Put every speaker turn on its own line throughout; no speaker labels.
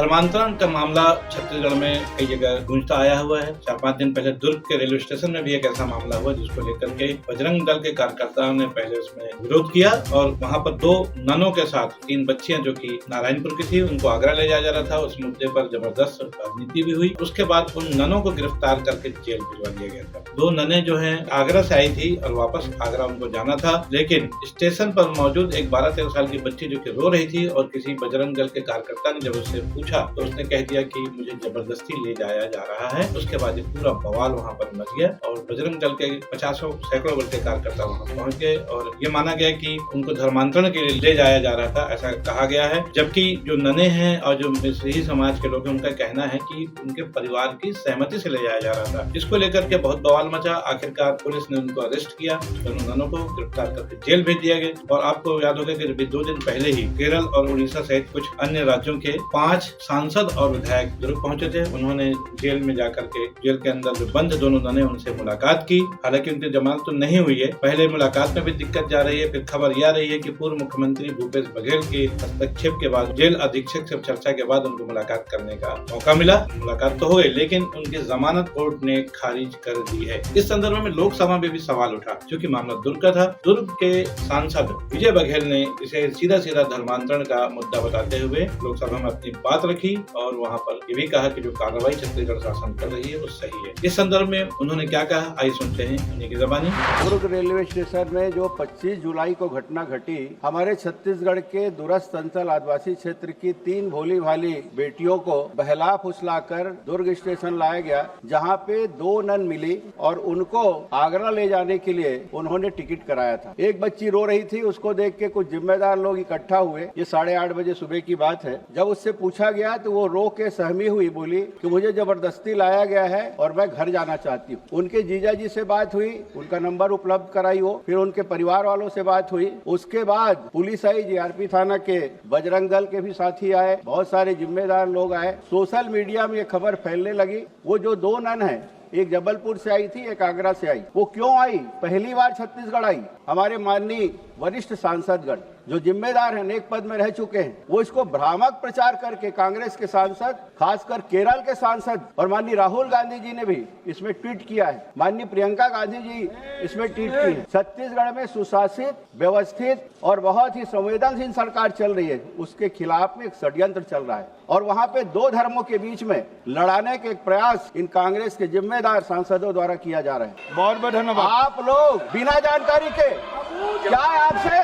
धर्मांतरण का मामला छत्तीसगढ़ में कई जगह गूंजता आया हुआ है। 4-5 दिन पहले दुर्ग के रेलवे स्टेशन में भी एक ऐसा मामला हुआ जिसको लेकर के बजरंग दल के कार्यकर्ताओं ने पहले उसमें विरोध किया और वहां पर 2 ननों के साथ 3 बच्चियां जो कि नारायणपुर की थी उनको आगरा ले जाया जा रहा था। उस मुद्दे पर जबरदस्त राजनीति भी हुई। उसके बाद उन ननों को गिरफ्तार करके जेल भिजवा दिया गया था। 2 ननें जो है आगरा से आई थी और वापस आगरा उनको जाना था, लेकिन स्टेशन पर मौजूद एक 12-13 साल की बच्ची जो कि रो रही थी और किसी बजरंग दल के कार्यकर्ता ने जब उससे पूछा तो उसने कह दिया कि मुझे जबरदस्ती ले जाया जा रहा है। उसके बाद पूरा बवाल वहाँ पर मच गया और बजरंग दल के 50 सैकड़ों बल के कार्यकर्ता वहाँ पहुँच गए और ये माना गया कि उनको धर्मांतरण के लिए ले जाया जा रहा था, ऐसा कहा गया है। जबकि जो नने हैं और जो मसीही समाज के लोग हैं उनका कहना है कि उनके परिवार की सहमति से ले जाया जा रहा था। इसको लेकर के बहुत बवाल मचा। आखिरकार पुलिस ने उनको अरेस्ट किया, दोनों ननों को गिरफ्तार करके जेल भेज दिया गया। और आपको याद होगा कि 2 दिन पहले ही केरल और उड़ीसा सहित कुछ अन्य राज्यों के 5 सांसद और विधायक दुर्ग पहुंचे थे। उन्होंने जेल में जाकर के जेल के अंदर जो बंद दोनों नने उनसे मुलाकात की। हालांकि उनकी जमानत तो नहीं हुई है। पहले मुलाकात में भी दिक्कत जा रही है। फिर खबर यह आ रही है कि पूर्व मुख्यमंत्री भूपेश बघेल के हस्तक्षेप के बाद जेल अधीक्षक से चर्चा के बाद उनको मुलाकात करने का मौका मिला। मुलाकात तो हो गई लेकिन उनकी जमानत कोर्ट ने खारिज कर दी है। इस संदर्भ में लोकसभा में भी सवाल उठा क्योंकि मामला दुर्ग का था। दुर्ग के सांसद विजय बघेल ने इसे सीधा धर्मांतरण का मुद्दा बताते हुए लोकसभा में अपनी बात रखी और वहां पर ये भी कहा कि जो कार्रवाई छत्तीसगढ़ शासन कर रही है वो सही है। इस संदर्भ में उन्होंने क्या कहा, आइए सुनते हैं उन्हीं की ज़बानी।
दुर्ग रेलवे स्टेशन में जो 25 जुलाई को घटना घटी, हमारे छत्तीसगढ़ के दूरस्थ अंचल आदिवासी क्षेत्र की 3 भोली भाली बेटियों को बहला फुसलाकर दुर्ग स्टेशन लाया गया, जहां पे 2 नन मिली और उनको आगरा ले जाने के लिए उन्होंने टिकट कराया था। एक बच्ची रो रही थी, उसको देख के कुछ जिम्मेदार लोग इकट्ठा हुए। ये 8:30 बजे सुबह की बात है। जब उससे पूछा गया तो वो रो के सहमी हुई, बोली कि मुझे जबरदस्ती लाया गया है और मैं घर जाना चाहती हूँ। उनके जीजा जी से बात हुई, उनका नंबर उपलब्ध कराई हो, फिर उनके परिवार वालों से बात हुई। उसके बाद पुलिस आई, जीआरपी थाना के बजरंग दल के भी साथी आए, बहुत सारे जिम्मेदार लोग आए। सोशल मीडिया में ये खबर फैलने लगी। वो जो 2 नन है, एक जबलपुर से आई थी, एक आगरा से आई। वो क्यों आई? पहली बार छत्तीसगढ़ आई। हमारे माननीय वरिष्ठ सांसदगण जो जिम्मेदार हैं, नेक पद में रह चुके हैं, वो इसको भ्रामक प्रचार करके कांग्रेस के सांसद, खासकर केरल के सांसद और माननीय राहुल गांधी जी ने भी इसमें ट्वीट किया है। माननीय प्रियंका गांधी जी इसमें ट्वीट की है। छत्तीसगढ़ में सुशासित, व्यवस्थित और बहुत ही संवेदनशील सरकार चल रही है, उसके खिलाफ में एक षड्यंत्र चल रहा है और वहाँ पे 2 धर्मों के बीच में लड़ाने के प्रयास इन कांग्रेस के जिम्मेदार सांसदों द्वारा किया जा रहा है। बहुत बहुत धन्यवाद। आप लोग बिना जानकारी के क्या है आपसे?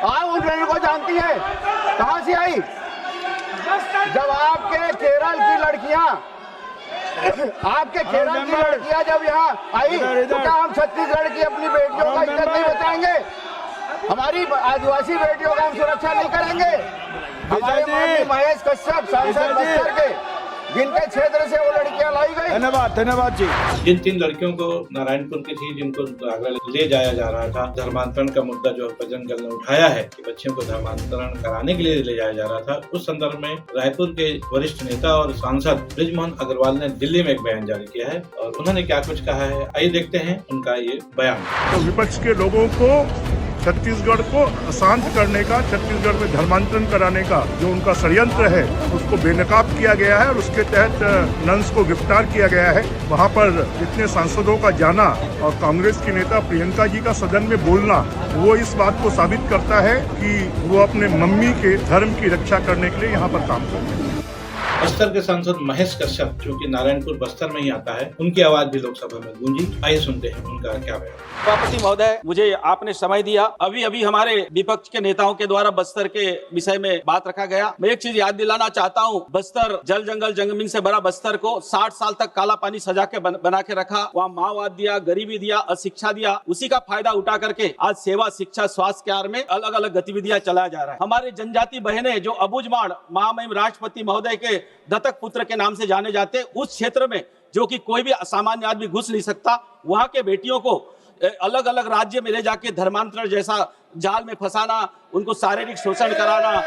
आप उन लोगों को जानती है? कहाँ से आई? जब आपके केरल की लड़कियां जब यहाँ आई तो क्या हम छत्तीसगढ़ की अपनी बेटियों का इज्जत नहीं बचाएंगे? हमारी आदिवासी बेटियों का हम सुरक्षा नहीं करेंगे? हमारे माननीय महेश कश्यप सांसद बस्तर के, जिनके क्षेत्र से वो लड़कियां लाई गई। धन्यवाद जी।
जिन 3 लड़कियों को नारायणपुर की थी, जिनको आगरा ले जाया जा रहा था, धर्मांतरण का मुद्दा जो बजरंग दल ने उठाया है कि बच्चियों को धर्मांतरण कराने के लिए ले जाया जा रहा था, उस संदर्भ में रायपुर के वरिष्ठ नेता और सांसद बृजमोहन अग्रवाल ने दिल्ली में एक बयान जारी किया है और उन्होंने क्या कुछ कहा है, आइए देखते हैं उनका ये बयान।
तो विपक्ष के लोगों को छत्तीसगढ़ को अशांत करने का, छत्तीसगढ़ में धर्मांतरण कराने का जो उनका षड्यंत्र है उसको बेनकाब किया गया है और उसके तहत नन्स को गिरफ्तार किया गया है। वहां पर जितने सांसदों का जाना और कांग्रेस की नेता प्रियंका जी का सदन में बोलना, वो इस बात को साबित करता है कि वो अपने मम्मी के धर्म की रक्षा करने के लिए यहाँ पर काम कर रहे हैं।
बस्तर के सांसद महेश कश्यप, जो कि नारायणपुर बस्तर में ही आता है, उनकी आवाज भी लोकसभा में गूंजी। आइए सुनते हैं उनका क्या बयान।
सभापति महोदय, मुझे आपने समय दिया। अभी हमारे विपक्ष के नेताओं के द्वारा बस्तर के विषय में बात रखा गया। मैं एक चीज याद दिलाना चाहता हूँ, बस्तर जल जंगल जमीन से भरा बस्तर को 60 साल तक काला पानी सजा के बना के रखा। वहाँ माओवाद दिया, गरीबी दिया, अशिक्षा दिया। उसी का फायदा उठा करके आज सेवा, शिक्षा, स्वास्थ्य के आड़ में अलग अलग गतिविधियां चलाया जा रहा है। हमारे जनजाति बहनें जो अबुझमाड़ महामहिम राष्ट्रपति महोदय के दत्तक पुत्र के नाम से जाने जाते, उस क्षेत्र में जो कि कोई भी असामान्य आदमी घुस नहीं सकता, वहां के बेटियों को अलग अलग राज्य में ले जाके धर्मांतरण जैसा जाल में फंसाना, उनको शारीरिक शोषण कराना,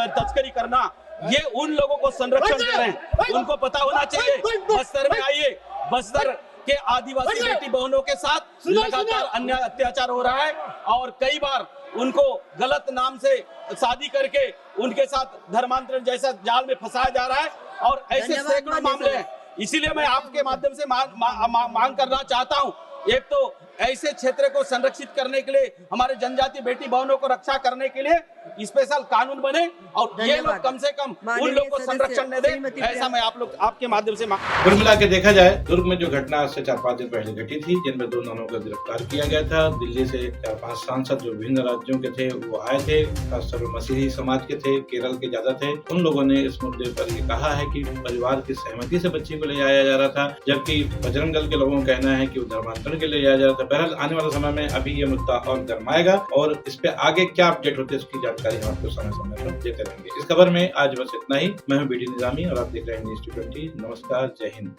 तस्करी करना, ये उन लोगों को संरक्षण दे रहे हैं। उनको पता होना चाहिए। बस्तर में आइए, बस्तर के आदिवासी बेटी बहनों के साथ लगातार अन्याय अत्याचार हो रहा है और कई बार उनको गलत नाम से शादी करके उनके साथ धर्मांतरण जैसा जाल में फंसाया जा रहा है और ऐसे सैकड़ों मामले हैं। इसीलिए मैं आपके माध्यम से मांग करना चाहता हूं, एक तो ऐसे क्षेत्र को संरक्षित करने के लिए, हमारे जनजाति बेटी बहनों को रक्षा करने के लिए स्पेशल कानून बने और ये लोग कम से कम उन लोग को संरक्षण न दे, ऐसा मैं आप लोग आपके माध्यम से
कुल मिला के देखा जाए, दुर्ग में जो घटना आज से 4-5 दिन पहले घटी थी, जिनमें 2 ननों को गिरफ्तार किया गया था। दिल्ली से 4-5 सांसद जो विभिन्न राज्यों के थे वो आए थे, खासतौर पर मसीही समाज के थे, केरल के ज्यादा थे। उन लोगों ने इस मुद्दे पर ये कहा है कि परिवार की सहमति से बच्ची को ले आया जा रहा था, जबकि बजरंग दल के लोगों का कहना है कि वो धर्मांतरण के लिए ले आया जा रहा था। बहरहाल आने वाले समय में अभी ये मुद्दा और गर्माएगा और इस पे आगे क्या अपडेट होते हैं इसकी जानकारी हम आपको समय समय पर देते रहेंगे। इस खबर में आज बस इतना ही। मैं हूं बीडी निजामी और आप देख रहे हैं न्यूज़ 220। नमस्कार, जय हिंद।